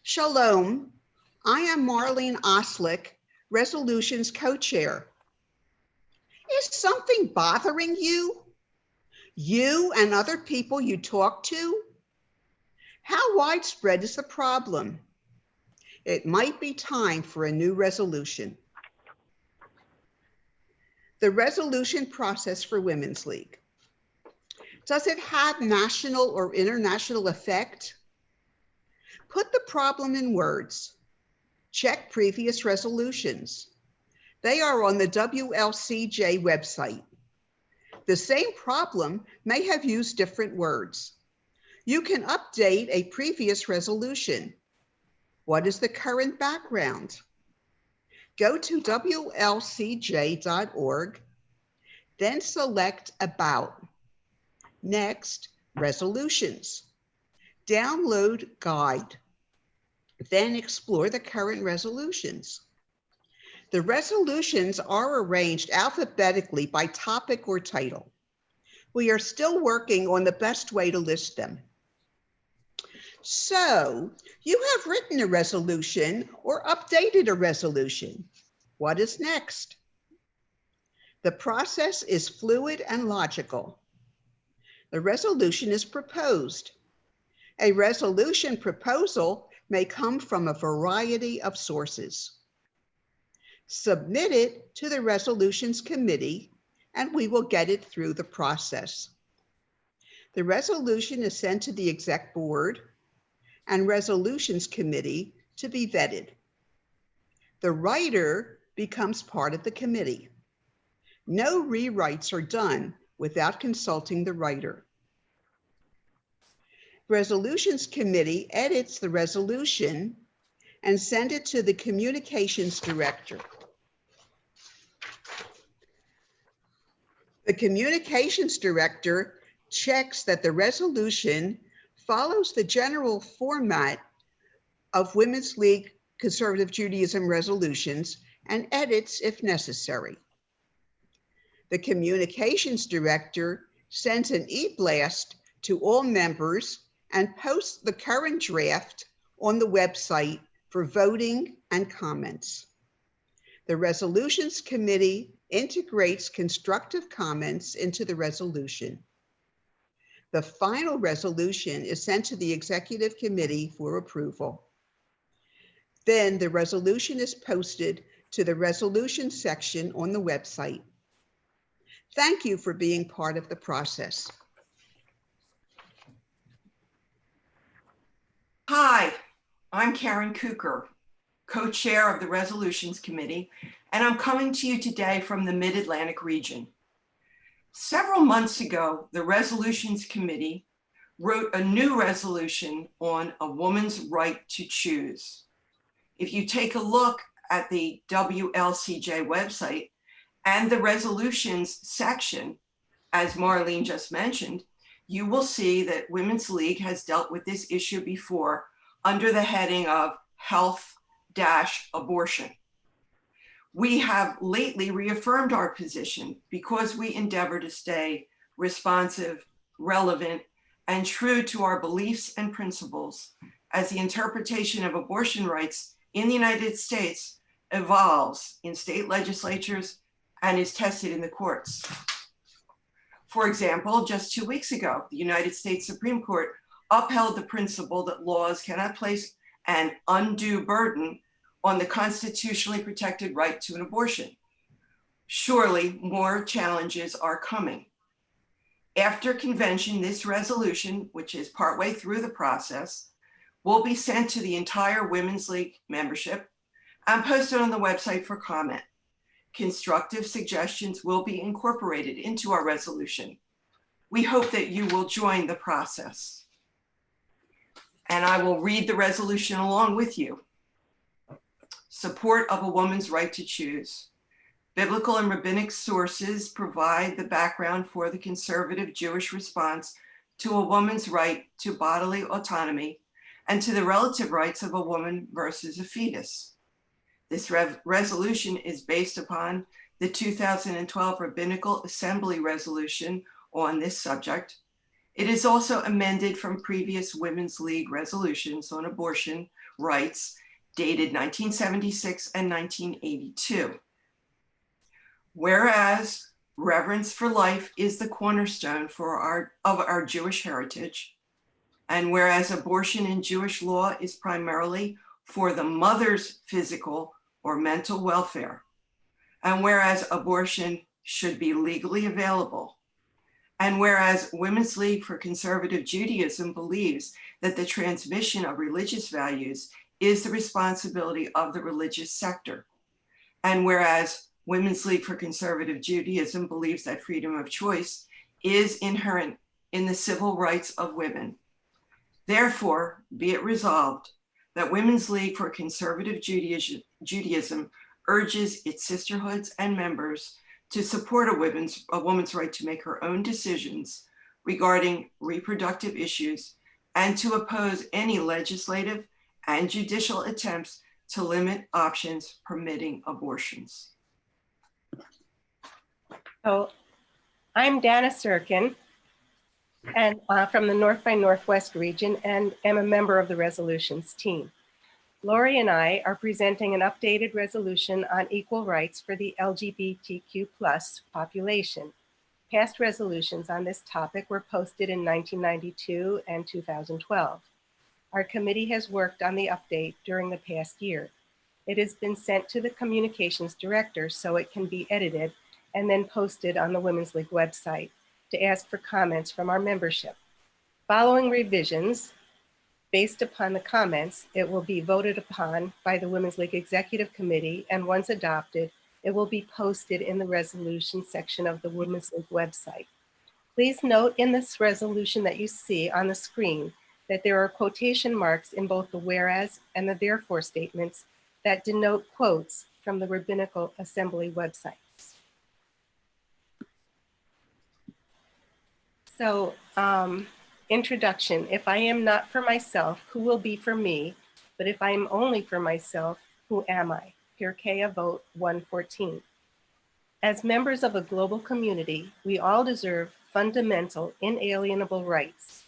Shalom, I am Marlene Oslick, Resolutions Co-Chair. Is something bothering you? You and other people you talk to? How widespread is the problem? It might be time for a new resolution. The resolution process for Women's League. Does it have national or international effect? Put the problem in words. Check previous resolutions. They are on the WLCJ website. The same problem may have used different words. You can update a previous resolution. What is the current background? Go to WLCJ.org, then select About. Next, Resolutions. Download Guide. Then explore the current resolutions. The resolutions are arranged alphabetically by topic or title. We are still working on the best way to list them. So, you have written a resolution or updated a resolution. What is next? The process is fluid and logical. The resolution is proposed. A resolution proposal may come from a variety of sources. Submit it to the Resolutions Committee, and we will get it through the process. The resolution is sent to the Exec Board and Resolutions Committee to be vetted. The writer becomes part of the committee. No rewrites are done without consulting the writer. Resolutions Committee edits the resolution and send it to the Communications Director. The Communications Director checks that the resolution follows the general format of Women's League Conservative Judaism resolutions and edits if necessary. The Communications Director sends an e-blast to all members and posts the current draft on the website for voting and comments. The Resolutions Committee integrates constructive comments into the resolution. The final resolution is sent to the Executive Committee for approval. Then the resolution is posted to the resolution section on the website. Thank you for being part of the process. Hi, I'm Karen Cooker, co-chair of the Resolutions Committee, and I'm coming to you today from the Mid-Atlantic region. Several months ago, the Resolutions Committee wrote a new resolution on a woman's right to choose. If you take a look at the WLCJ website and the resolutions section, as Marlene just mentioned, you will see that Women's League has dealt with this issue before under the heading of health-abortion. We have lately reaffirmed our position because we endeavor to stay responsive, relevant, and true to our beliefs and principles as the interpretation of abortion rights in the United States evolves in state legislatures and is tested in the courts. For example, just 2 weeks ago, the United States Supreme Court upheld the principle that laws cannot place an undue burden on the constitutionally protected right to an abortion. Surely more challenges are coming. After convention, this resolution, which is partway through the process, will be sent to the entire Women's League membership and posted on the website for comment. Constructive suggestions will be incorporated into our resolution. We hope that you will join the process. And I will read the resolution along with you. Support of a woman's right to choose. Biblical and rabbinic sources provide the background for the conservative Jewish response to a woman's right to bodily autonomy and to the relative rights of a woman versus a fetus. This resolution is based upon the 2012 Rabbinical Assembly resolution on this subject. It is also amended from previous Women's League resolutions on abortion rights dated 1976 and 1982. Whereas reverence for life is the cornerstone of our Jewish heritage, and whereas abortion in Jewish law is primarily for the mother's physical or mental welfare, and whereas abortion should be legally available, and whereas Women's League for Conservative Judaism believes that the transmission of religious values is the responsibility of the religious sector, and whereas Women's League for Conservative Judaism believes that freedom of choice is inherent in the civil rights of women. Therefore, be it resolved that Women's League for Conservative Judaism urges its sisterhoods and members to support a woman's right to make her own decisions regarding reproductive issues and to oppose any legislative and judicial attempts to limit options permitting abortions. So I'm Dana Sirkin, and from the North by Northwest region, and am a member of the resolutions team. Lori and I are presenting an updated resolution on equal rights for the LGBTQ+ population. Past resolutions on this topic were posted in 1992 and 2012. Our committee has worked on the update during the past year. It has been sent to the communications director so it can be edited and then posted on the Women's League website to ask for comments from our membership. Following revisions, based upon the comments, it will be voted upon by the Women's League Executive Committee, and once adopted, it will be posted in the resolution section of the Women's League website. Please note in this resolution that you see on the screen that there are quotation marks in both the whereas and the therefore statements that denote quotes from the Rabbinical Assembly website. So, introduction. If I am not for myself, who will be for me? But if I am only for myself, who am I? Pirkei Avot 1:14. As members of a global community, we all deserve fundamental, inalienable rights.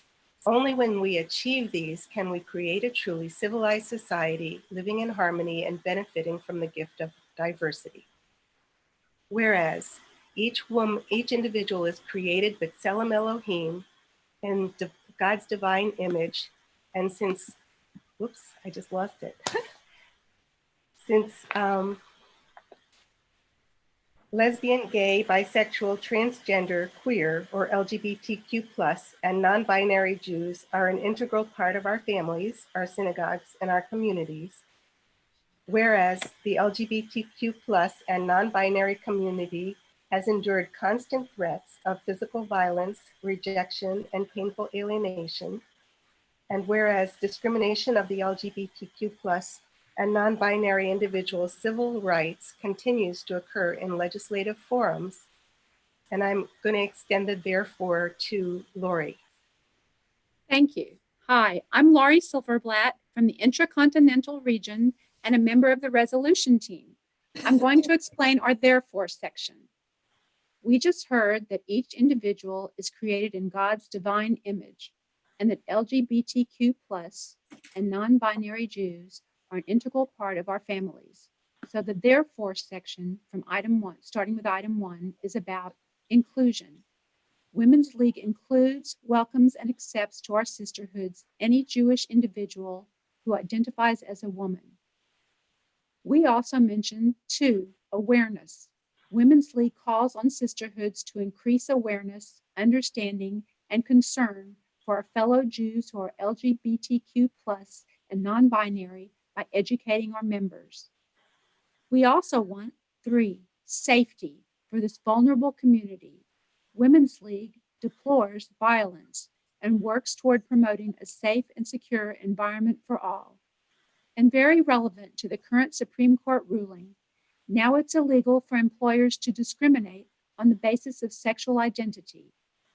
Only when we achieve these can we create a truly civilized society, living in harmony and benefiting from the gift of diversity. Whereas each individual is created b'Tselem Elohim, in God's divine image, and since, whoops, I just lost it. Since lesbian, gay, bisexual, transgender, queer, or LGBTQ+, and non-binary Jews are an integral part of our families, our synagogues, and our communities, whereas the LGBTQ+ and non-binary community has endured constant threats of physical violence, rejection, and painful alienation. And whereas discrimination of the LGBTQ+ and non-binary individuals' civil rights continues to occur in legislative forums. And I'm going to extend the therefore to Lori. Thank you. Hi, I'm Laurie Silverblatt from the Intracontinental region and a member of the resolution team. I'm going to explain our therefore section. We just heard that each individual is created in God's divine image, and that LGBTQ+ and non-binary Jews are an integral part of our families. So the therefore section from item 1, starting with item 1, is about inclusion. Women's League includes, welcomes, and accepts to our sisterhoods any Jewish individual who identifies as a woman. We also mention 2, awareness. Women's League calls on sisterhoods to increase awareness, understanding, and concern for our fellow Jews who are LGBTQ+ and non-binary by educating our members. We also want 3, safety for this vulnerable community. Women's League deplores violence and works toward promoting a safe and secure environment for all. And very relevant to the current Supreme Court ruling, now it's illegal for employers to discriminate on the basis of sexual identity.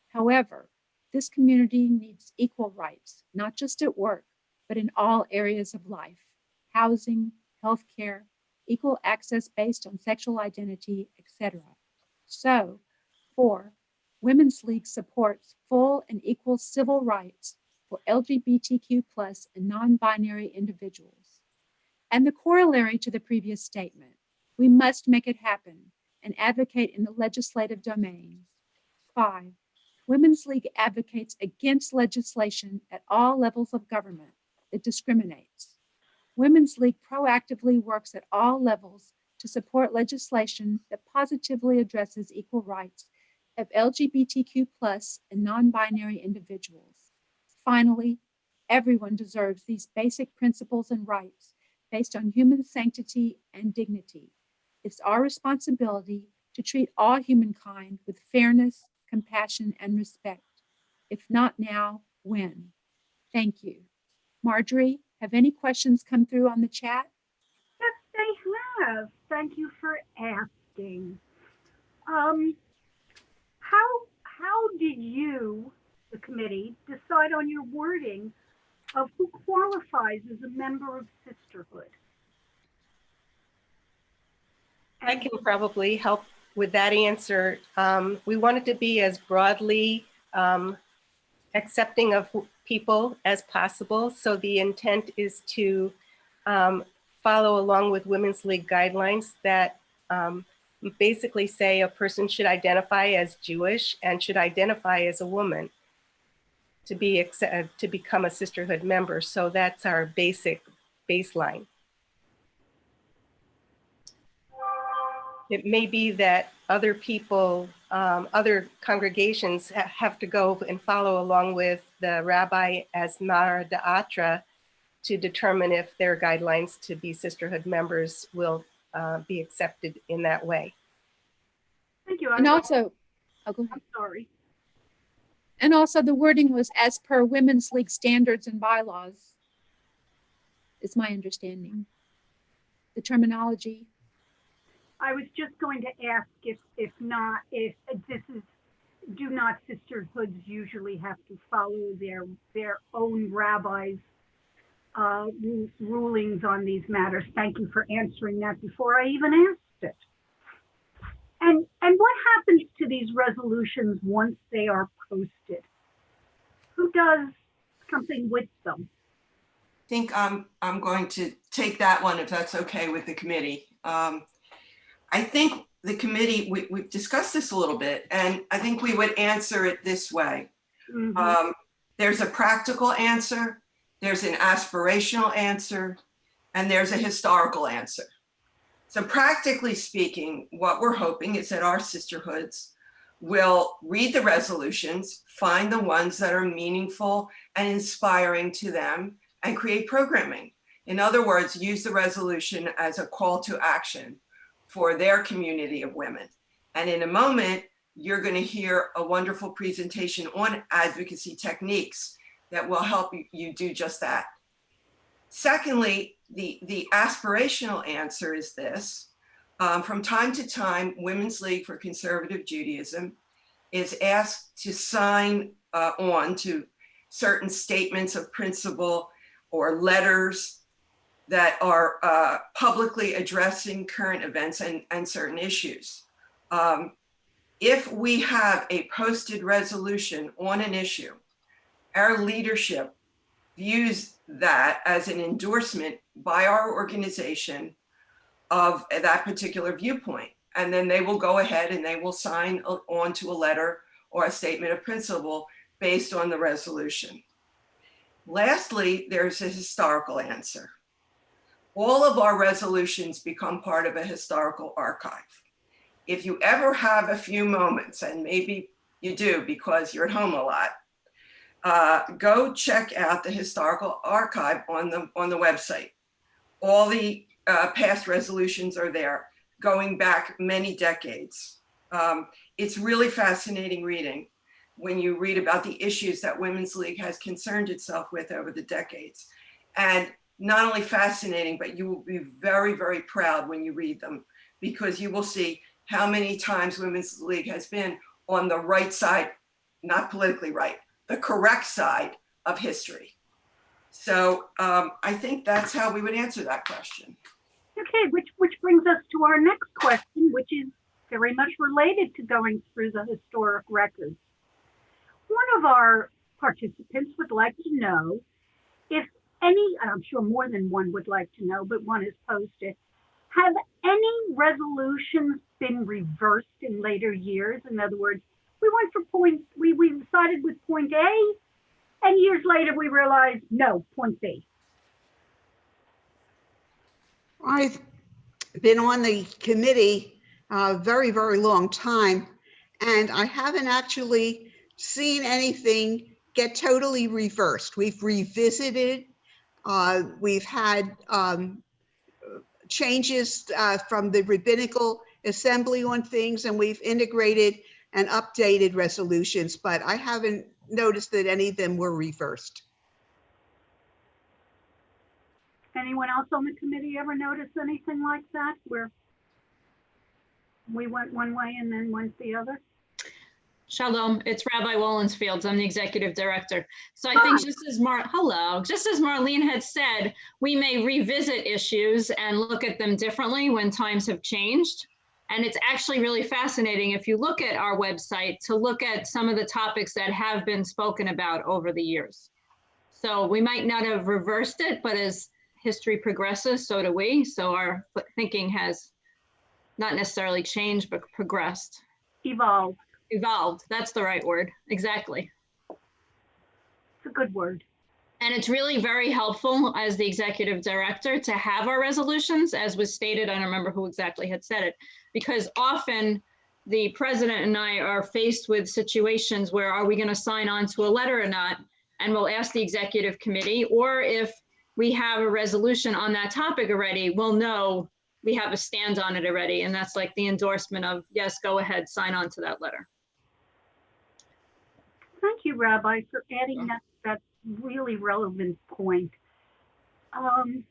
However, this community needs equal rights, not just at work, but in all areas of life: housing, healthcare, equal access based on sexual identity, etc. So, 4, Women's League supports full and equal civil rights for LGBTQ+ and non-binary individuals. And the corollary to the previous statement, we must make it happen and advocate in the legislative domain. 5, Women's League advocates against legislation at all levels of government that discriminates. Women's League proactively works at all levels to support legislation that positively addresses equal rights of LGBTQ+ and non-binary individuals. Finally, everyone deserves these basic principles and rights based on human sanctity and dignity. It's our responsibility to treat all humankind with fairness, compassion, and respect. If not now, when? Thank you. Marjorie, have any questions come through on the chat? Yes, they have. Thank you for asking. How did you, the committee, decide on your wording of who qualifies as a member of Sisterhood? I can probably help with that answer. We wanted to be as broadly accepting of people as possible. So the intent is to follow along with Women's League guidelines that basically say a person should identify as Jewish and should identify as a woman to become a Sisterhood member. So that's our basic baseline. It may be that other people, other congregations have to go and follow along with the rabbi as Mara Da'atra to determine if their guidelines to be Sisterhood members will be accepted in that way. Thank you. And also, oh, go ahead. I'm sorry. And also the wording was as per Women's League standards and bylaws, is my understanding. The terminology. I was just going to ask if this is, do not sisterhoods usually have to follow their own rabbis' rulings on these matters? Thank you for answering that before I even asked it. And what happens to these resolutions once they are posted? Who does something with them? I think I'm going to take that one if that's okay with the committee. I think the committee, we've discussed this a little bit, and I think we would answer it this way. Mm-hmm. There's a practical answer, there's an aspirational answer, and there's a historical answer. So practically speaking, what we're hoping is that our sisterhoods will read the resolutions, find the ones that are meaningful and inspiring to them, and create programming. In other words, use the resolution as a call to action for their community of women. And in a moment, you're going to hear a wonderful presentation on advocacy techniques that will help you do just that. Secondly, the aspirational answer is this. From time to time, Women's League for Conservative Judaism is asked to sign on to certain statements of principle or letters that are publicly addressing current events and certain issues. If we have a posted resolution on an issue, our leadership views that as an endorsement by our organization of that particular viewpoint. And then they will go ahead and they will sign on to a letter or a statement of principle based on the resolution. Lastly, there's a historical answer. All of our resolutions become part of a historical archive. If you ever have a few moments, and maybe you do because you're at home a lot, go check out the historical archive on the website. All the past resolutions are there, going back many decades. It's really fascinating reading when you read about the issues that Women's League has concerned itself with over the decades. And not only fascinating, but you will be very, very proud when you read them, because you will see how many times Women's League has been on the right side, not politically right, the correct side of history. So I think that's how we would answer that question. Okay, which brings us to our next question, which is very much related to going through the historic records. One of our participants would like to know if any, and I'm sure more than one would like to know, but one is posted, have any resolutions been reversed in later years? In other words, we went for we decided with point A, and years later we realized, no, point B. I've been on the committee a very, very long time, and I haven't actually seen anything get totally reversed. We've revisited, we've had changes from the rabbinical assembly on things, and we've integrated and updated resolutions, but I haven't noticed that any of them were reversed. Anyone else on the committee ever notice anything like that, where we went one way and then went the other? Shalom, it's Rabbi Wollensfield. I'm the executive director. So I think just as Marlene had said, we may revisit issues and look at them differently when times have changed. And it's actually really fascinating if you look at our website to look at some of the topics that have been spoken about over the years. So we might not have reversed it, but as history progresses, so do we. So our thinking has not necessarily changed, but progressed. Evolved. Evolved, that's the right word, exactly. It's a good word. And it's really very helpful as the executive director to have our resolutions, as was stated, I don't remember who exactly had said it, because often the president and I are faced with situations where are we going to sign on to a letter or not? And we'll ask the executive committee, or if we have a resolution on that topic already, we'll know we have a stand on it already. And that's like the endorsement of, yes, go ahead, sign on to that letter. Thank you, Rabbi, for adding that really relevant point. And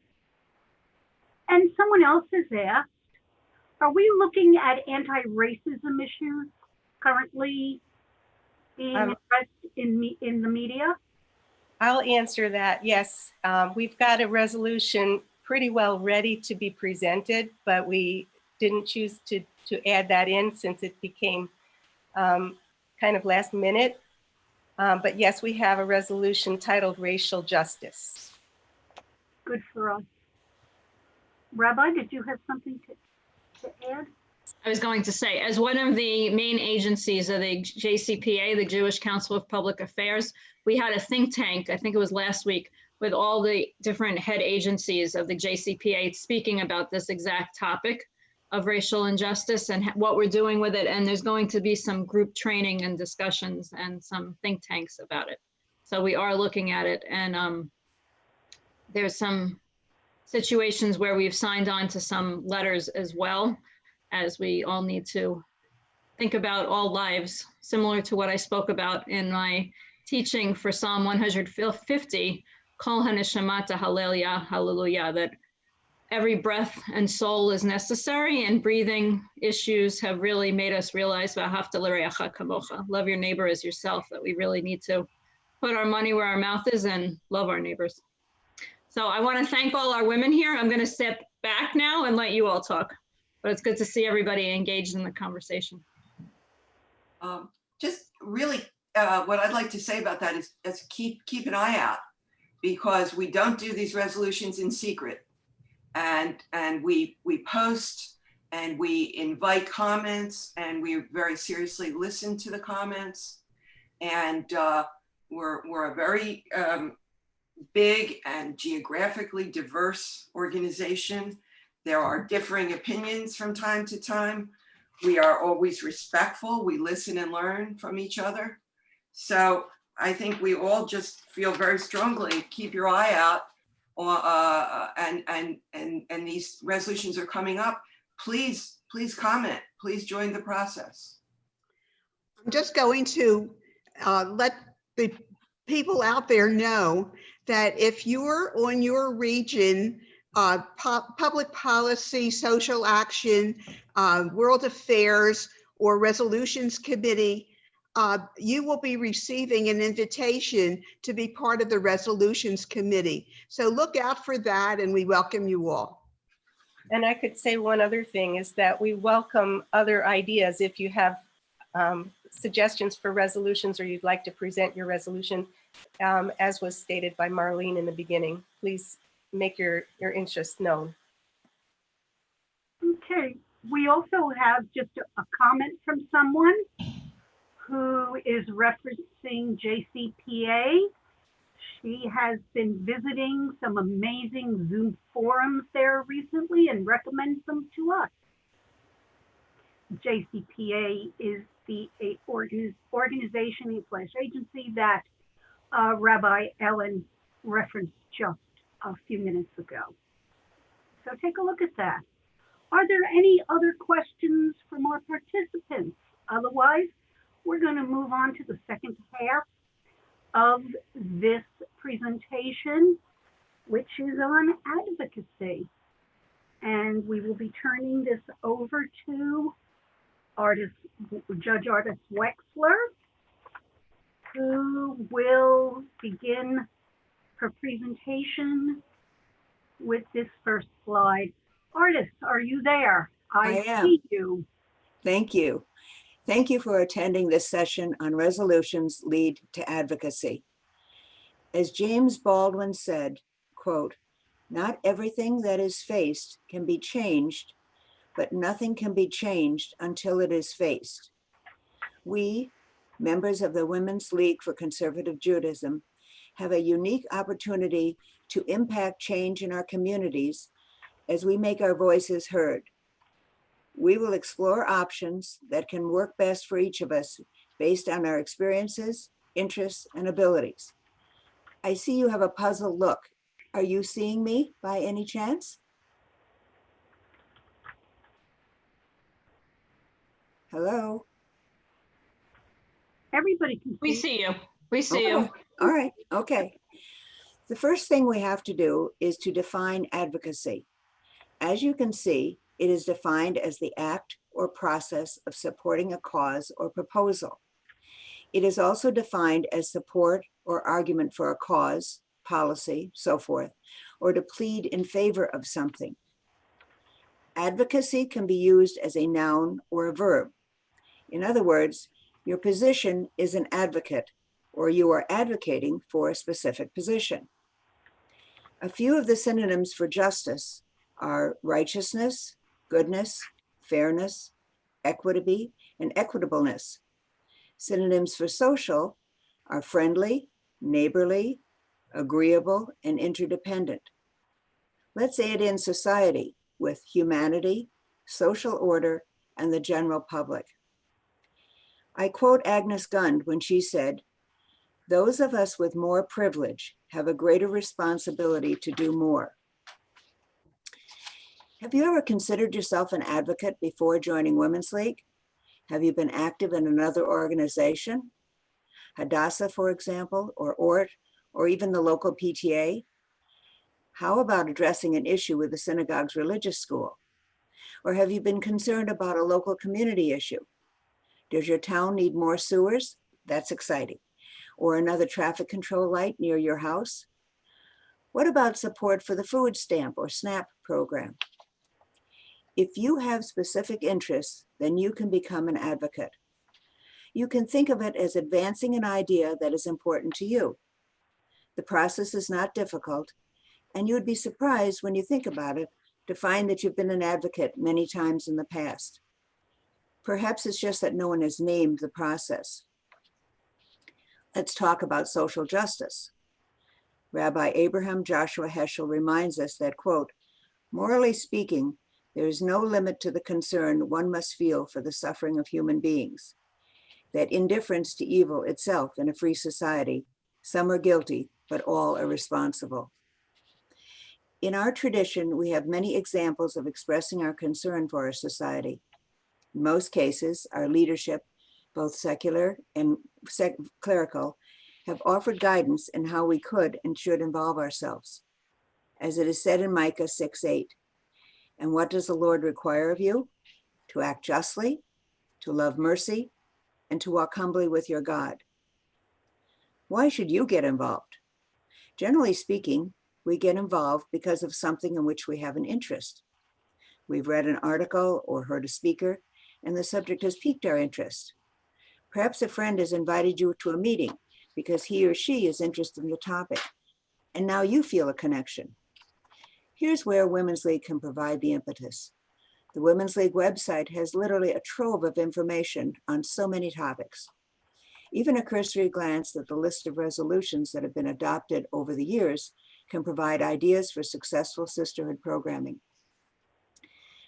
someone else has asked, are we looking at anti-racism issues currently being addressed in the media? I'll answer that. Yes, we've got a resolution pretty well ready to be presented, but we didn't choose to add that in since it became kind of last minute. But yes, we have a resolution titled Racial Justice. Good for us. Rabbi, did you have something to add? I was going to say, as one of the main agencies of the JCPA, the Jewish Council of Public Affairs, we had a think tank, I think it was last week, with all the different head agencies of the JCPA speaking about this exact topic of racial injustice and what we're doing with it. And there's going to be some group training and discussions and some think tanks about it. So we are looking at it. And there's some situations where we've signed on to some letters as well, as we all need to think about all lives, similar to what I spoke about in my teaching for Psalm 150, Kol HaNeshamata Hallelujah, Hallelujah, that every breath and soul is necessary, and breathing issues have really made us realize, V'ahavta l'reacha kamocha, love your neighbor as yourself, that we really need to put our money where our mouth is and love our neighbors. So I want to thank all our women here. I'm going to step back now and let you all talk, but it's good to see everybody engaged in the conversation. Just really, what I'd like to say about that is keep an eye out, because we don't do these resolutions in secret. And we post and we invite comments, and we very seriously listen to the comments. And we're a very big and geographically diverse organization. There are differing opinions from time to time. We are always respectful. We listen and learn from each other. So I think we all just feel very strongly, keep your eye out. And these resolutions are coming up. Please comment. Please join the process. I'm just going to let the people out there know that if you're on your region, public policy, social action, world affairs, or resolutions committee, you will be receiving an invitation to be part of the resolutions committee. So look out for that, and we welcome you all. And I could say one other thing is that we welcome other ideas. If you have suggestions for resolutions or you'd like to present your resolution, as was stated by Marlene in the beginning, please make your interest known. Okay, we also have just a comment from someone who is referencing JCPA. She has been visiting some amazing Zoom forums there recently and recommends them to us. JCPA is the organization/agency that Rabbi Ellen referenced just a few minutes ago. So take a look at that. Are there any other questions from our participants? Otherwise, we're going to move on to the second half of this presentation, which is on advocacy. And we will be turning this over to Judge Artis Wexler, who will begin her presentation with this first slide. Artis, are you there? I am. See you. Thank you. Thank you for attending this session on resolutions lead to advocacy. As James Baldwin said, quote, "Not everything that is faced can be changed, but nothing can be changed until it is faced." We, members of the Women's League for Conservative Judaism, have a unique opportunity to impact change in our communities as we make our voices heard. We will explore options that can work best for each of us based on our experiences, interests, and abilities. I see you have a puzzled look. Are you seeing me by any chance? Hello? Everybody can We see. see you. We see you. All right, okay. The first thing we have to do is to define advocacy. As you can see, it is defined as the act or process of supporting a cause or proposal. It is also defined as support or argument for a cause, policy, so forth, or to plead in favor of something. Advocacy can be used as a noun or a verb. In other words, your position is an advocate, or you are advocating for a specific position. A few of the synonyms for justice are righteousness, goodness, fairness, equity, and equitableness. Synonyms for social are friendly, neighborly, agreeable, and interdependent. Let's add in society with humanity, social order, and the general public. I quote Agnes Gund when she said, "Those of us with more privilege have a greater responsibility to do more." Have you ever considered yourself an advocate before joining Women's League? Have you been active in another organization? Hadassah, for example, or ORT, or even the local PTA? How about addressing an issue with the synagogue's religious school? Or have you been concerned about a local community issue? Does your town need more sewers? That's exciting. Or another traffic control light near your house? What about support for the food stamp or SNAP program? If you have specific interests, then you can become an advocate. You can think of it as advancing an idea that is important to you. The process is not difficult, and you would be surprised when you think about it to find that you've been an advocate many times in the past. Perhaps it's just that no one has named the process. Let's talk about social justice. Rabbi Abraham Joshua Heschel reminds us that, quote, "Morally speaking, there is no limit to the concern one must feel for the suffering of human beings. That indifference to evil itself in a free society, some are guilty, but all are responsible." In our tradition, we have many examples of expressing our concern for our society. In most cases, our leadership, both secular and clerical, have offered guidance in how we could and should involve ourselves. As it is said in Micah 6:8, "And what does the Lord require of you? To act justly, to love mercy, and to walk humbly with your God." Why should you get involved? Generally speaking, we get involved because of something in which we have an interest. We've read an article or heard a speaker, and the subject has piqued our interest. Perhaps a friend has invited you to a meeting because he or she is interested in the topic, and now you feel a connection. Here's where Women's League can provide the impetus. The Women's League website has literally a trove of information on so many topics. Even a cursory glance at the list of resolutions that have been adopted over the years can provide ideas for successful sisterhood programming.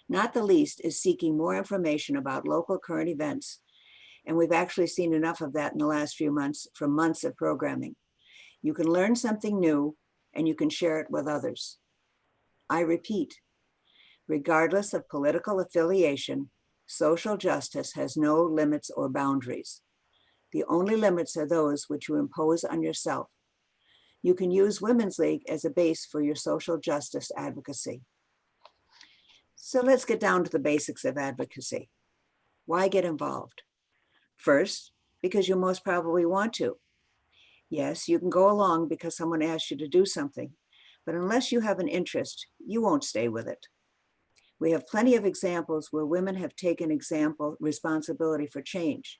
Not the least is seeking more information about local current events, and we've actually seen enough of that in the last few months from months of programming. You can learn something new and you can share it with others. I repeat, regardless of political affiliation, social justice has no limits or boundaries. The only limits are those which you impose on yourself. You can use Women's League as a base for your social justice advocacy. So let's get down to the basics of advocacy. Why get involved? First, because you most probably want to. Yes, you can go along because someone asked you to do something, but unless you have an interest, you won't stay with it. We have plenty of examples where women have taken responsibility for change.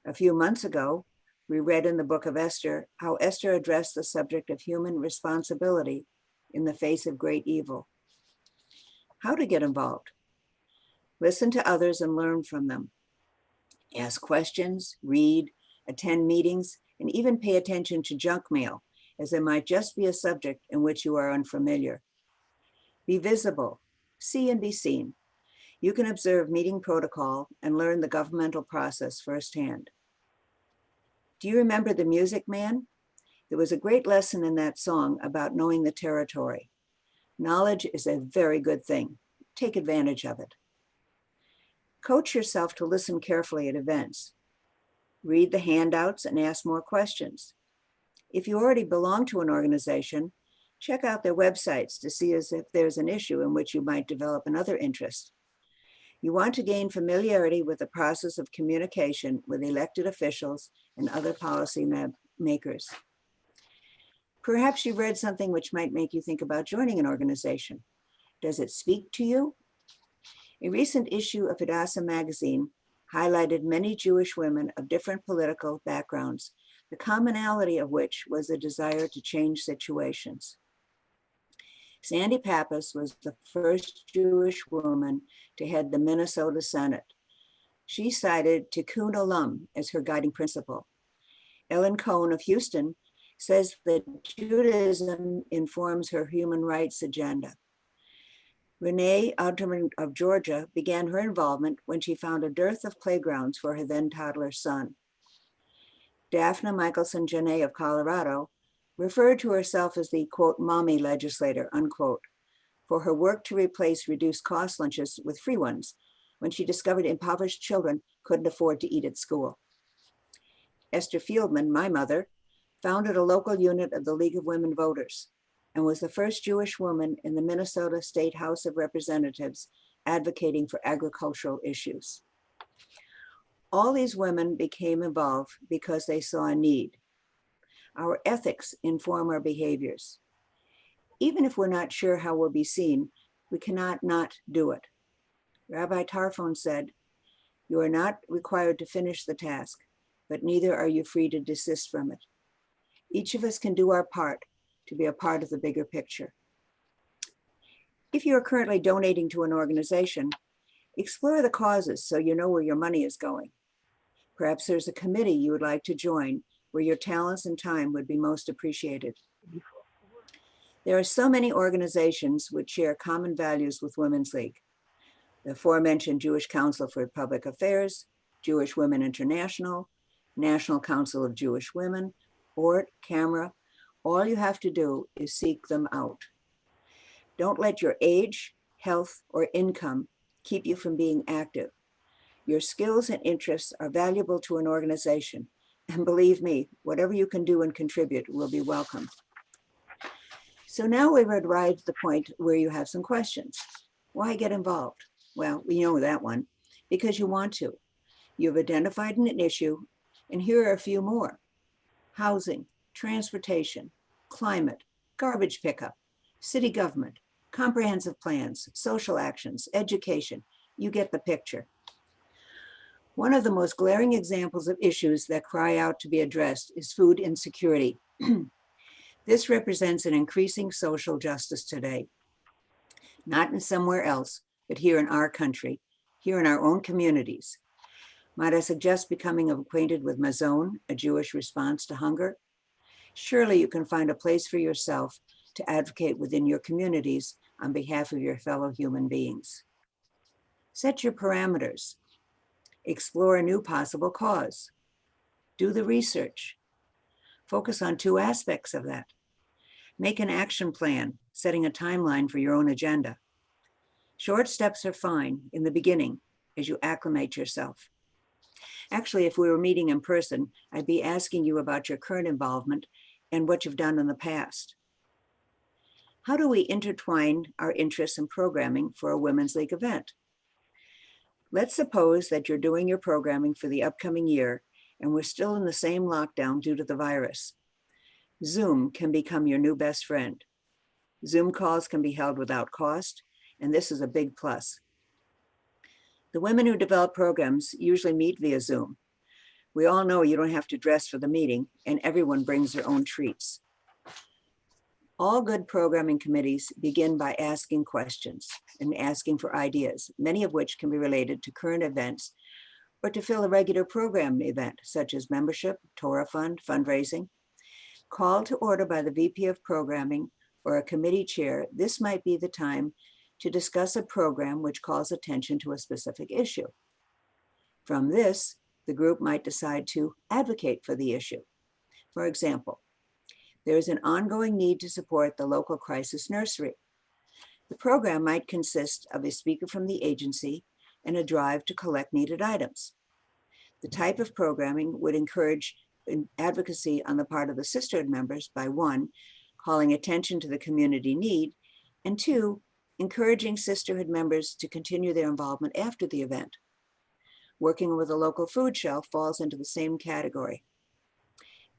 A few months ago, we read in the book of Esther how Esther addressed the subject of human responsibility in the face of great evil. How to get involved? Listen to others and learn from them. Ask questions, read, attend meetings, and even pay attention to junk mail, as there might just be a subject in which you are unfamiliar. Be visible, see and be seen. You can observe meeting protocol and learn the governmental process firsthand. Do you remember The Music Man? There was a great lesson in that song about knowing the territory. Knowledge is a very good thing. Take advantage of it. Coach yourself to listen carefully at events. Read the handouts and ask more questions. If you already belong to an organization, check out their websites to see as if there's an issue in which you might develop another interest. You want to gain familiarity with the process of communication with elected officials and other policy makers. Perhaps you've read something which might make you think about joining an organization. Does it speak to you? A recent issue of Hadassah magazine highlighted many Jewish women of different political backgrounds, the commonality of which was a desire to change situations. Sandy Pappas was the first Jewish woman to head the Minnesota Senate. She cited Tikkun Olam as her guiding principle. Ellen Cohn of Houston says that Judaism informs her human rights agenda. Renee Alterman of Georgia began her involvement when she found a dearth of playgrounds for her then toddler son. Daphne Michelson Janay of Colorado referred to herself as the, quote, mommy legislator, unquote, for her work to replace reduced cost lunches with free ones when she discovered impoverished children couldn't afford to eat at school. Esther Fieldman, my mother, founded a local unit of the League of Women Voters and was the first Jewish woman in the Minnesota State House of Representatives advocating for agricultural issues. All these women became involved because they saw a need. Our ethics inform our behaviors. Even if we're not sure how we'll be seen, we cannot not do it. Rabbi Tarfon said, "You are not required to finish the task, but neither are you free to desist from it." Each of us can do our part to be a part of the bigger picture. If you are currently donating to an organization, explore the causes so you know where your money is going. Perhaps there's a committee you would like to join where your talents and time would be most appreciated. There are so many organizations which share common values with Women's League. The aforementioned Jewish Council for Public Affairs, Jewish Women International, National Council of Jewish Women, ORT, CAMRA. All you have to do is seek them out. Don't let your age, health, or income keep you from being active. Your skills and interests are valuable to an organization, and believe me, whatever you can do and contribute will be welcome. So now we've arrived at the point where you have some questions. Why get involved? Well, we know that one, because you want to. You've identified an issue, and here are a few more. Housing, transportation, climate, garbage pickup, city government, comprehensive plans, social actions, education. You get the picture. One of the most glaring examples of issues that cry out to be addressed is food insecurity. This represents an increasing social justice today, not in somewhere else, but here in our country, here in our own communities. Might I suggest becoming acquainted with Mazon, a Jewish response to hunger? Surely you can find a place for yourself to advocate within your communities on behalf of your fellow human beings. Set your parameters. Explore a new possible cause. Do the research. Focus on two aspects of that. Make an action plan, setting a timeline for your own agenda. Short steps are fine in the beginning as you acclimate yourself. Actually, if we were meeting in person, I'd be asking you about your current involvement and what you've done in the past. How do we intertwine our interests in programming for a Women's League event? Let's suppose that you're doing your programming for the upcoming year and we're still in the same lockdown due to the virus. Zoom can become your new best friend. Zoom calls can be held without cost, and this is a big plus. The women who develop programs usually meet via Zoom. We all know you don't have to dress for the meeting, and everyone brings their own treats. All good programming committees begin by asking questions and asking for ideas, many of which can be related to current events or to fill a regular program event, such as membership, Torah fund, fundraising. Called to order by the VP of Programming or a committee chair, this might be the time to discuss a program which calls attention to a specific issue. From this, the group might decide to advocate for the issue. For example, there is an ongoing need to support the local crisis nursery. The program might consist of a speaker from the agency and a drive to collect needed items. The type of programming would encourage advocacy on the part of the Sisterhood members by one, calling attention to the community need, and two, encouraging Sisterhood members to continue their involvement after the event. Working with a local food shelf falls into the same category.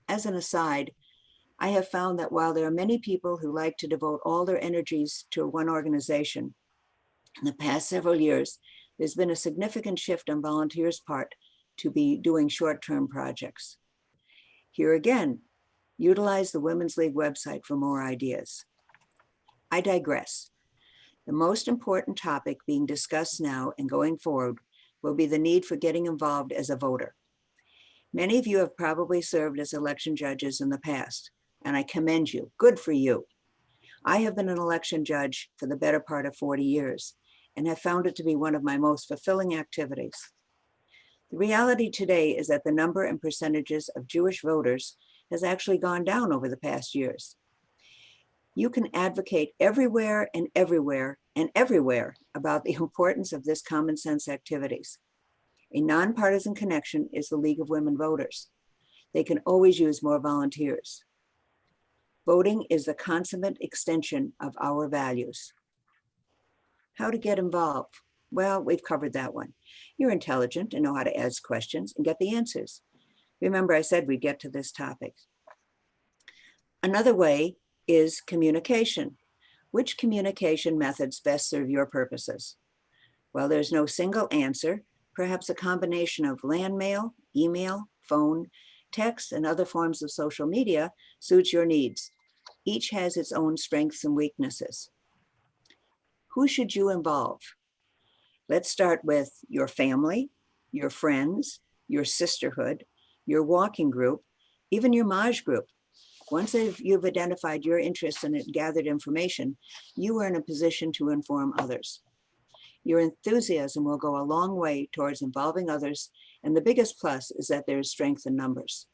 As an aside, I have found that while there are many people who like to devote all their energies to one organization, in the past several years, there's been a significant shift on volunteers' part to be doing short-term projects. Here again, utilize the Women's League website for more ideas. I digress. The most important topic being discussed now and going forward will be the need for getting involved as a voter. Many of you have probably served as election judges in the past, and I commend you. Good for you. I have been an election judge for the better part of 40 years and have found it to be one of my most fulfilling activities. The reality today is that the number and percentages of Jewish voters has actually gone down over the past years. You can advocate everywhere and everywhere and everywhere about the importance of this common sense activities. A nonpartisan connection is the League of Women Voters. They can always use more volunteers. Voting is the consummate extension of our values. How to get involved? Well, we've covered that one. You're intelligent and know how to ask questions and get the answers. Remember, I said we'd get to this topic. Another way is communication. Which communication methods best serve your purposes? Well, there's no single answer. Perhaps a combination of land mail, email, phone, text, and other forms of social media suits your needs. Each has its own strengths and weaknesses. Who should you involve? Let's start with your family, your friends, your sisterhood, your walking group, even your Maj group. Once you've identified your interests and gathered information, you are in a position to inform others. Your enthusiasm will go a long way towards involving others, and the biggest plus is that there is strength in numbers.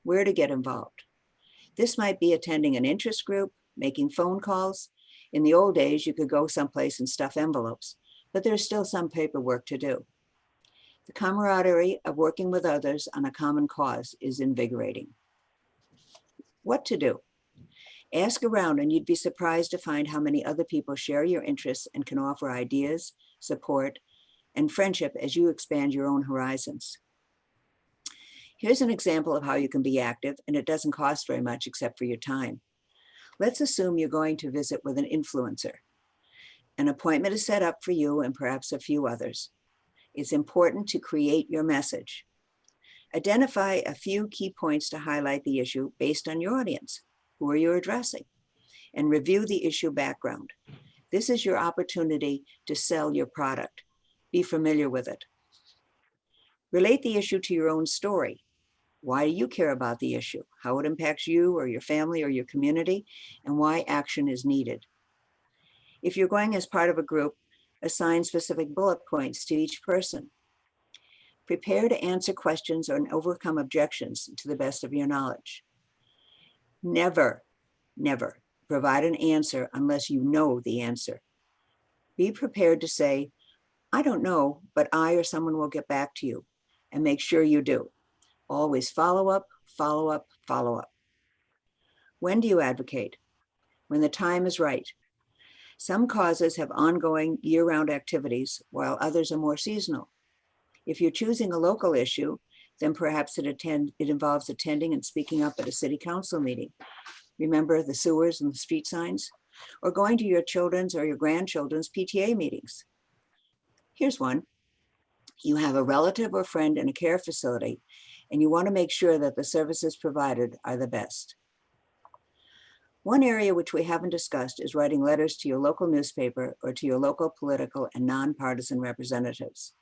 Where to get involved? This might be attending an interest group, making phone calls. In the old days, you could go someplace and stuff envelopes, but there's still some paperwork to do. The camaraderie of working with others on a common cause is invigorating. What to do? Ask around and you'd be surprised to find how many other people share your interests and can offer ideas, support, and friendship as you expand your own horizons. Here's an example of how you can be active, and it doesn't cost very much except for your time. Let's assume you're going to visit with an influencer. An appointment is set up for you and perhaps a few others. It's important to create your message. Identify a few key points to highlight the issue based on your audience. Who are you addressing? And review the issue background. This is your opportunity to sell your product. Be familiar with it. Relate the issue to your own story. Why do you care about the issue? How it impacts you or your family or your community, and why action is needed. If you're going as part of a group, assign specific bullet points to each person. Prepare to answer questions and overcome objections to the best of your knowledge. Never, never provide an answer unless you know the answer. Be prepared to say, I don't know, but I or someone will get back to you, and make sure you do. Always follow up, follow up, follow up. When do you advocate? When the time is right. Some causes have ongoing year-round activities, while others are more seasonal. If you're choosing a local issue, then perhaps it involves attending and speaking up at a city council meeting. Remember the sewers and the street signs? Or going to your children's or your grandchildren's PTA meetings. Here's one. You have a relative or friend in a care facility, and you want to make sure that the services provided are the best. One area which we haven't discussed is writing letters to your local newspaper or to your local political and nonpartisan representatives.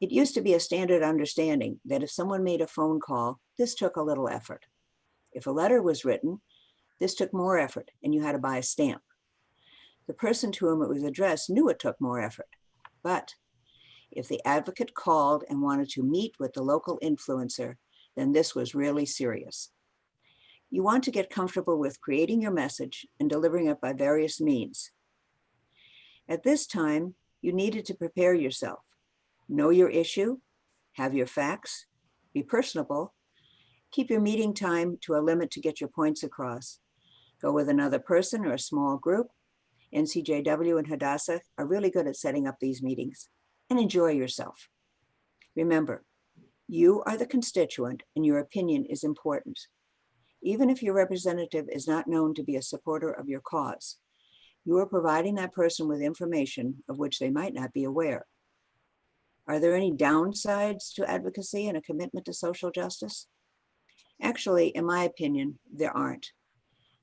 It used to be a standard understanding that if someone made a phone call, this took a little effort. If a letter was written, this took more effort and you had to buy a stamp. The person to whom it was addressed knew it took more effort, but if the advocate called and wanted to meet with the local influencer, then this was really serious. You want to get comfortable with creating your message and delivering it by various means. At this time, you needed to prepare yourself. Know your issue, have your facts, be personable, keep your meeting time to a limit to get your points across. Go with another person or a small group. NCJW and Hadassah are really good at setting up these meetings, and enjoy yourself. Remember, you are the constituent and your opinion is important. Even if your representative is not known to be a supporter of your cause, you are providing that person with information of which they might not be aware. Are there any downsides to advocacy and a commitment to social justice? Actually, in my opinion, there aren't.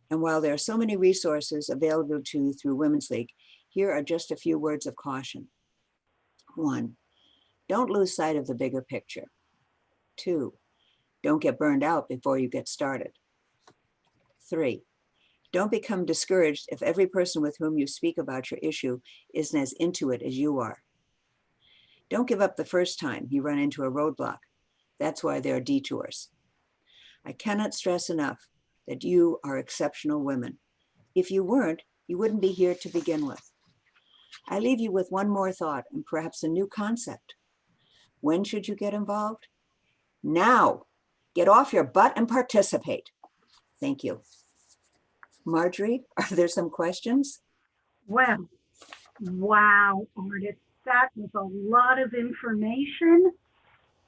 And while there are so many resources available to you through Women's League, here are just a few words of caution. 1, don't lose sight of the bigger picture. 2, don't get burned out before you get started. 3, don't become discouraged if every person with whom you speak about your issue isn't as into it as you are. Don't give up the first time you run into a roadblock. That's why there are detours. I cannot stress enough that you are exceptional women. If you weren't, you wouldn't be here to begin with. I leave you with one more thought and perhaps a new concept. When should you get involved? Now. Get off your butt and participate. Thank you. Marjorie, are there some questions? Well, wow, Artis, that was a lot of information.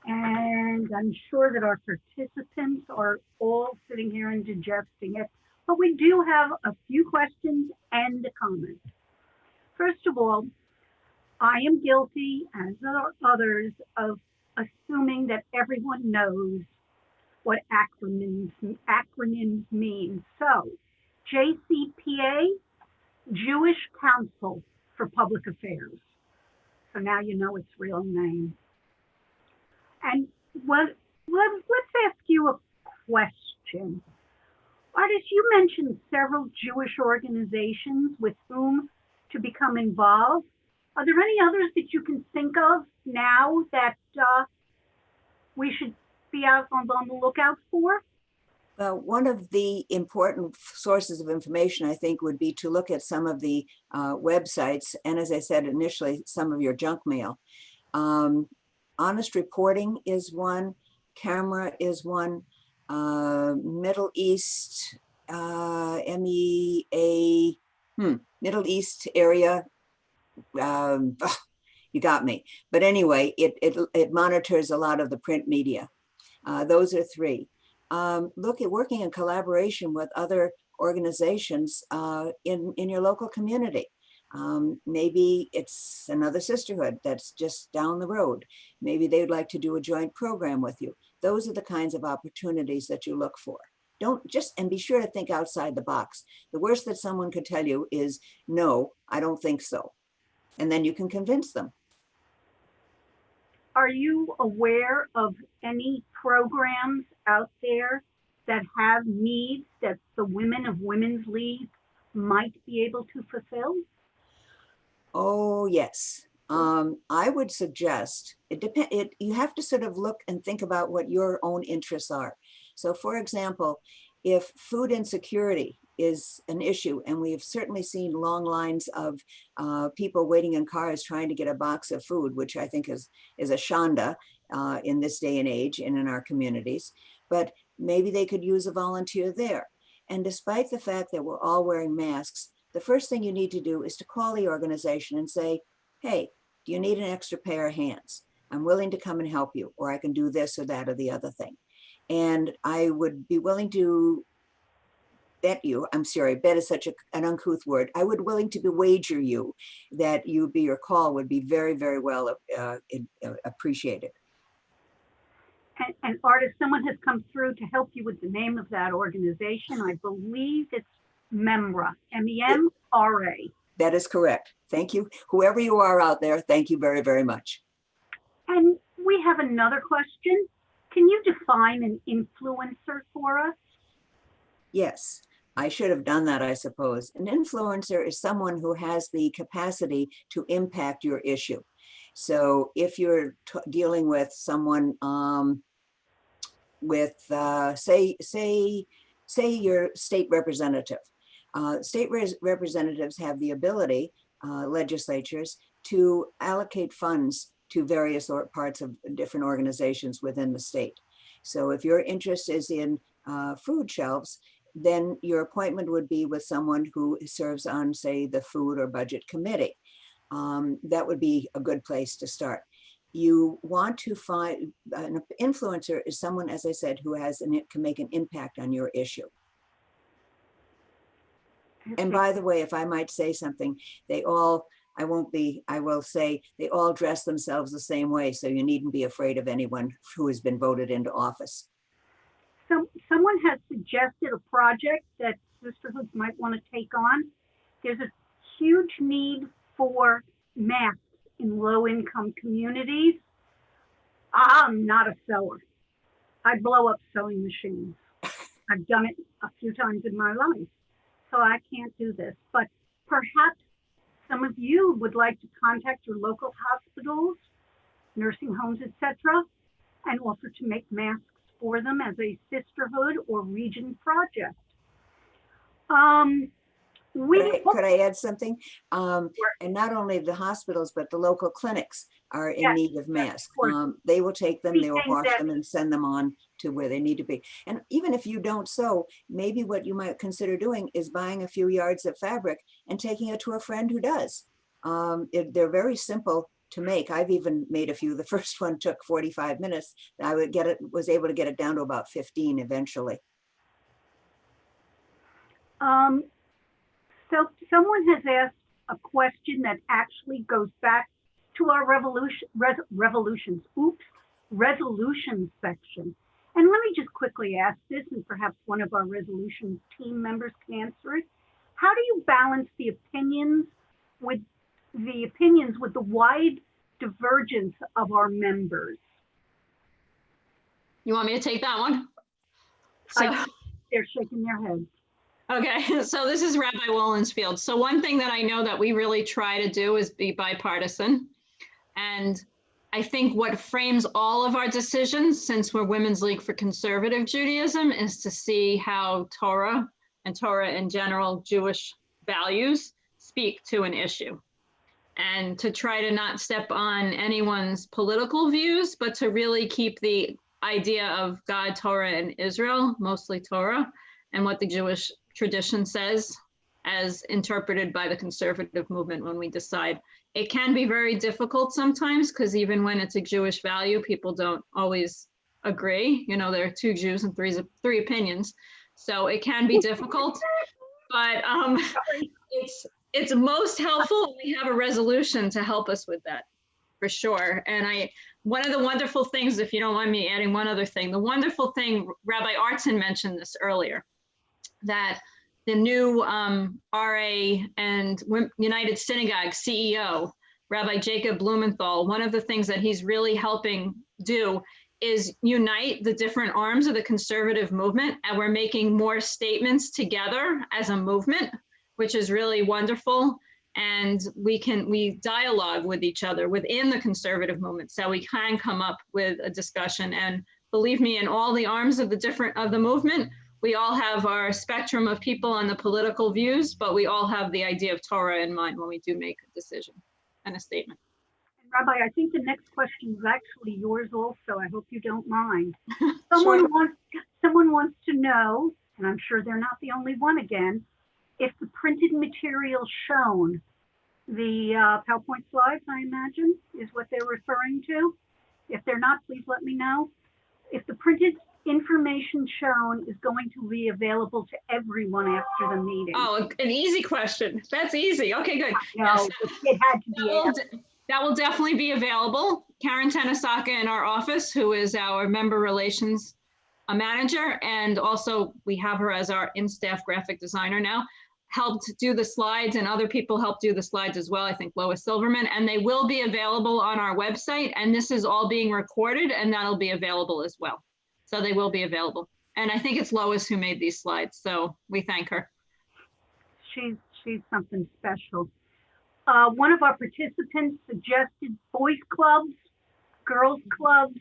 And I'm sure that our participants are all sitting here and digesting it. But we do have a few questions and a comment. First of all, I am guilty, as are others, of assuming that everyone knows what acronyms mean. So, JCPA, Jewish Council for Public Affairs. So now you know its real name. And let's ask you a question. Artis, you mentioned several Jewish organizations with whom to become involved. Are there any others that you can think of now that we should be out on the lookout for? Well, one of the important sources of information, I think, would be to look at some of the websites, and as I said initially, some of your junk mail. Honest Reporting is one, Camera is one, Middle East, Middle East area, you got me. But anyway, it monitors a lot of the print media. Those are 3. Look at working in collaboration with other organizations in your local community. Maybe it's another sisterhood that's just down the road. Maybe they'd like to do a joint program with you. Those are the kinds of opportunities that you look for. And be sure to think outside the box. The worst that someone could tell you is, no, I don't think so. And then you can convince them. Are you aware of any programs out there that have needs that the women of Women's League might be able to fulfill? Oh, yes. I would suggest, you have to sort of look and think about what your own interests are. So for example, if food insecurity is an issue, and we have certainly seen long lines of people waiting in cars trying to get a box of food, which I think is a shanda in this day and age and in our communities, but maybe they could use a volunteer there. And despite the fact that we're all wearing masks, the first thing you need to do is to call the organization and say, hey, do you need an extra pair of hands? I'm willing to come and help you, or I can do this or that or the other thing. And I would be willing to bet you, I'm sorry, bet is such an uncouth word. I would willing to wager you that your call would be very, very well appreciated. And artist, someone has come through to help you with the name of that organization. I believe it's MEMRA, M-E-M-R-A. That is correct. Thank you. Whoever you are out there, thank you very, very much. And we have another question. Can you define an influencer for us? Yes, I should have done that, I suppose. An influencer is someone who has the capacity to impact your issue. So if you're dealing with someone say your state representative. State representatives have the ability, legislatures, to allocate funds to various parts of different organizations within the state. So if your interest is in food shelves, then your appointment would be with someone who serves on, say, the food or budget committee. That would be a good place to start. You want to find an influencer is someone, as I said, who can make an impact on your issue. And by the way, if I might say something, I will say they all dress themselves the same way. So you needn't be afraid of anyone who has been voted into office. So someone has suggested a project that Sisterhoods might want to take on. There's a huge need for masks in low-income communities. I'm not a sewer. I blow up sewing machines. I've done it a few times in my life, so I can't do this. But perhaps some of you would like to contact your local hospitals, nursing homes, etc., and offer to make masks for them as a sisterhood or region project. Could I add something? And not only the hospitals, but the local clinics are in need of masks. They will take them, they will wash them and send them on to where they need to be. And even if you don't sew, maybe what you might consider doing is buying a few yards of fabric and taking it to a friend who does. They're very simple to make. I've even made a few. The first one took 45 minutes. I was able to get it down to about 15 eventually. So someone has asked a question that actually goes back to our resolutions section. And let me just quickly ask this, and perhaps one of our resolutions team members can answer it. How do you balance the opinions with the wide divergence of our members? You want me to take that one? So, they're shaking their heads. Okay, so this is Rabbi Wollensfield. So one thing that I know that we really try to do is be bipartisan. And I think what frames all of our decisions, since we're Women's League for Conservative Judaism, is to see how Torah and Torah in general, Jewish values, speak to an issue. And to try to not step on anyone's political views, but to really keep the idea of God, Torah, and Israel, mostly Torah, and what the Jewish tradition says as interpreted by the conservative movement when we decide. It can be very difficult sometimes because even when it's a Jewish value, people don't always agree. You know, there are two Jews and three opinions. So it can be difficult, but it's most helpful when we have a resolution to help us with that, for sure. And one of the wonderful things, if you don't mind me adding one other thing, the wonderful thing, Rabbi Artson mentioned this earlier, that the new RA and United Synagogue CEO, Rabbi Jacob Blumenthal, one of the things that he's really helping do is unite the different arms of the conservative movement, and we're making more statements together as a movement, which is really wonderful. And we dialogue with each other within the conservative movement, so we can come up with a discussion. And believe me, in all the arms of the movement, we all have our spectrum of people on the political views, but we all have the idea of Torah in mind when we do make a decision and a statement. Rabbi, I think the next question is actually yours also. I hope you don't mind. Someone wants to know, and I'm sure they're not the only one again, if the printed material shown, the PowerPoint slides, I imagine, is what they're referring to. If they're not, please let me know. If the printed information shown is going to be available to everyone after the meeting. Oh, an easy question. That's easy. Okay, good. No, Yes. it had to be asked. That will definitely be available. Karen Tenisaka in our office, who is our member relations manager, and also we have her as our in-staff graphic designer now, helped do the slides, and other people helped do the slides as well. I think Lois Silverman, and they will be available on our website. And this is all being recorded, and that'll be available as well. So they will be available. And I think it's Lois who made these slides, so we thank her. She's something special. One of our participants suggested boys clubs, girls clubs,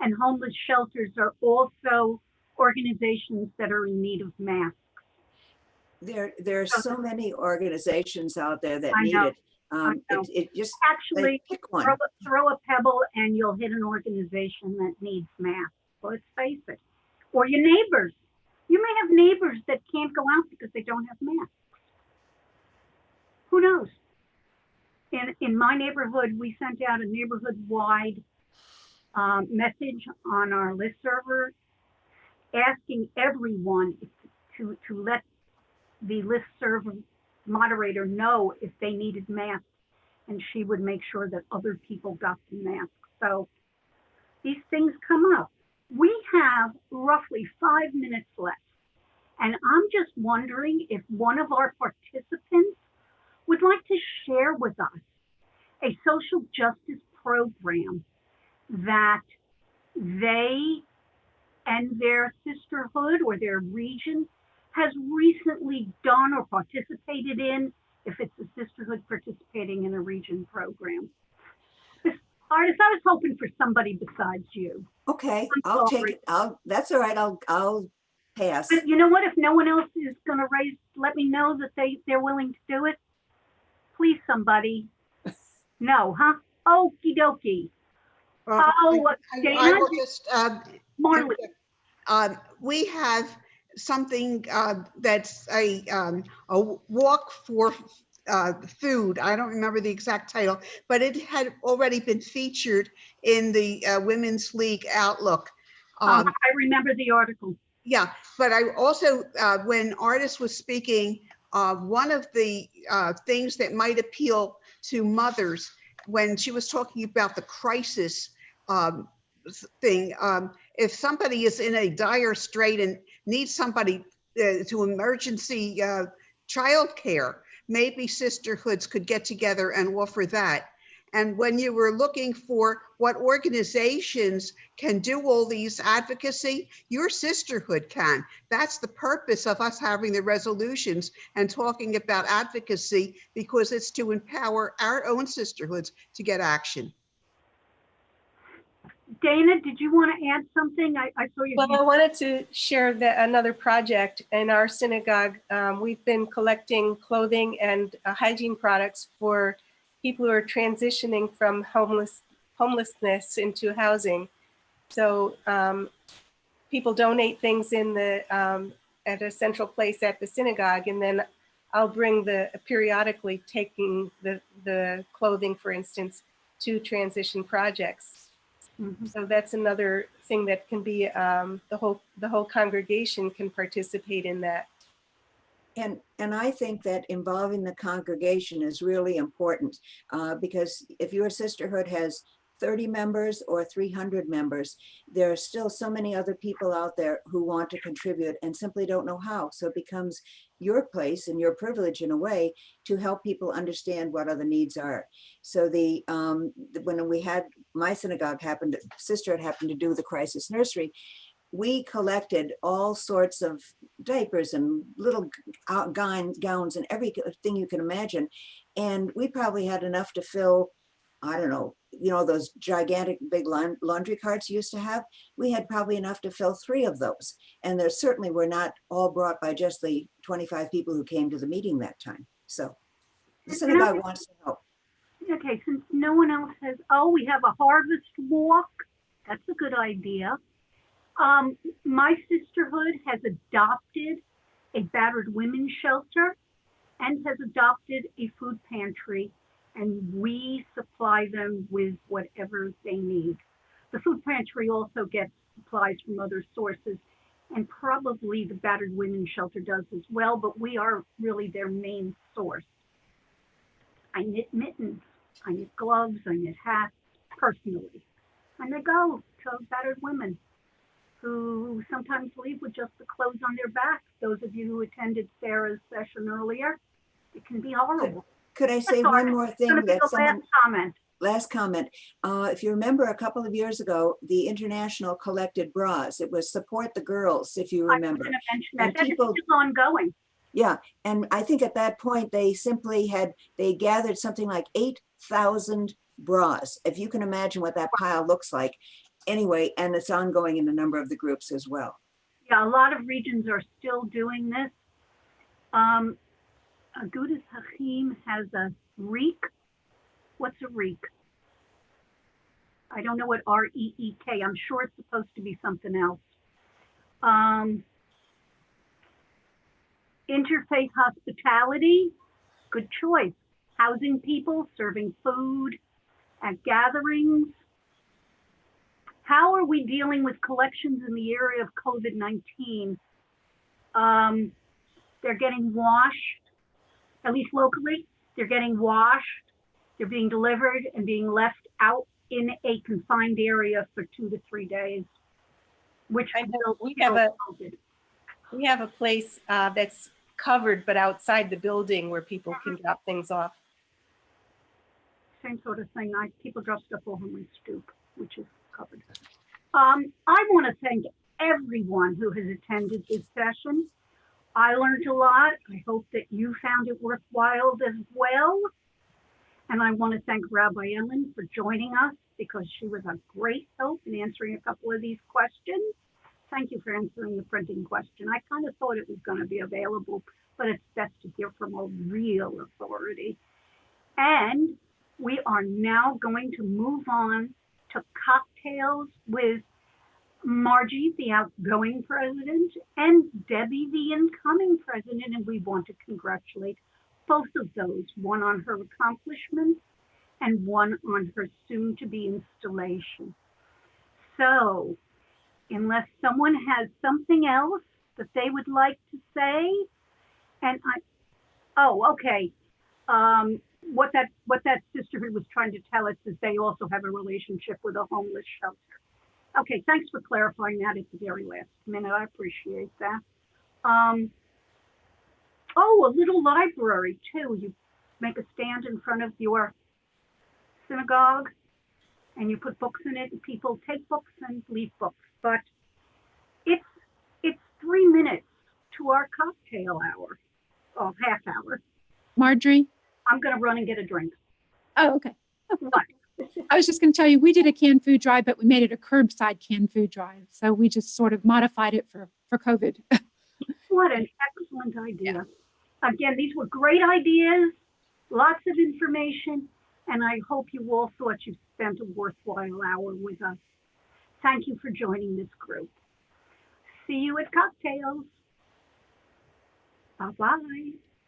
and homeless shelters are also organizations that are in need of masks. There are so many organizations out there that I need know. it. It just Actually, pick one. throw a pebble and you'll hit an organization that needs masks. Let's face it. Or your neighbors. You may have neighbors that can't go out because they don't have masks. Who knows? In my neighborhood, we sent out a neighborhood-wide message on our listserver asking everyone to let the listserv moderator know if they needed masks, and she would make sure that other people got the masks. So these things come up. We have roughly 5 minutes left, and I'm just wondering if one of our participants would like to share with us a social justice program that they and their sisterhood or their region has recently done or participated in, if it's a sisterhood participating in a region program. Artist, I was hoping for somebody besides you. Okay, I'll take it. That's all right. I'll pass. But you know what? If no one else is going to let me know that they're willing to do it. Please, somebody. No, huh? Okie dokie. I Dana? will just, Marley. we have something that's a walk for food. I don't remember the exact title, but it had already been featured in the Women's League Outlook. I remember the article. Yeah, but I also, when Artist was speaking, one of the things that might appeal to mothers when she was talking about the crisis thing, if somebody is in a dire strait and needs somebody to emergency childcare, maybe sisterhoods could get together and offer that. And when you were looking for what organizations can do all these advocacy, your sisterhood can. That's the purpose of us having the resolutions and talking about advocacy, because it's to empower our own sisterhoods to get action. Dana, did you want to add something? I saw you. Well, I wanted to share another project in our synagogue. We've been collecting clothing and hygiene products for people who are transitioning from homelessness into housing. So people donate things in the at a central place at the synagogue, and then I'll bring periodically taking the clothing, for instance, to transition projects. Mhm. So that's another thing that can be, the whole congregation can participate in that. And I think that involving the congregation is really important because if your sisterhood has 30 members or 300 members, there are still so many other people out there who want to contribute and simply don't know how. So it becomes your place and your privilege in a way to help people understand what other needs are. So when we had my synagogue sisterhood happened to do the crisis nursery, we collected all sorts of diapers and little gowns and everything you can imagine. And we probably had enough to fill, I don't know, those gigantic big laundry carts you used to have. We had probably enough to fill 3 of those. And there certainly were not all brought by just the 25 people who came to the meeting that time. So the synagogue wants to help. Okay, since no one else has, we have a harvest walk. That's a good idea. My sisterhood has adopted a battered women's shelter and has adopted a food pantry, and we supply them with whatever they need. The food pantry also gets supplies from other sources, and probably the battered women's shelter does as well, but we are really their main source. I knit mittens, I knit gloves, I knit hats personally, and they go to battered women who sometimes leave with just the clothes on their back. Those of you who attended Sarah's session earlier, it can be horrible. Could I say one more thing? Last comment. If you remember a couple of years ago, the International collected bras. It was Support the Girls, if you remember. I was going to mention that. That is ongoing. Yeah, and I think at that point, they gathered something like 8,000 bras, if you can imagine what that pile looks like. Anyway, and it's ongoing in a number of the groups as well. Yeah, a lot of regions are still doing this. Agudas Hachim has a reek. What's a reek? I don't know what R-E-E-K. I'm sure it's supposed to be something else. Interfaith hospitality, good choice. Housing people, serving food at gatherings. How are we dealing with collections in the area of COVID-19? They're getting washed, at least locally, they're getting washed. They're being delivered and being left out in a confined area for 2 to 3 days, which we have a place that's covered, but outside the building where people can drop things off. Same sort of thing. People drop stuff off on my stoop, which is covered. I want to thank everyone who has attended this session. I learned a lot. I hope that you found it worthwhile as well. And I want to thank Rabbi Ellen for joining us because she was a great help in answering a couple of these questions. Thank you for answering the printing question. I kind of thought it was going to be available, but it's best to hear from a real authority. And we are now going to move on to cocktails with Margie, the outgoing president, and Debbie, the incoming president, and we want to congratulate both of those, one on her accomplishments and one on her soon-to-be installation. So, unless someone has something else that they would like to say, and okay. What that sisterhood was trying to tell us is they also have a relationship with a homeless shelter. Okay, thanks for clarifying that at the very last minute. I appreciate that. A little library too. You make a stand in front of your synagogue and you put books in it and people take books and leave books. But it's 3 minutes to our cocktail hour, half hour. Marjorie? I'm going to run and get a drink. Oh, okay. What? I was just going to tell you, we did a canned food drive, but we made it a curbside canned food drive. So we just sort of modified it for COVID. What an excellent idea. Yeah. Again, these were great ideas, lots of information, and I hope you all thought you spent a worthwhile hour with us. Thank you for joining this group. See you at cocktails. Bye-bye.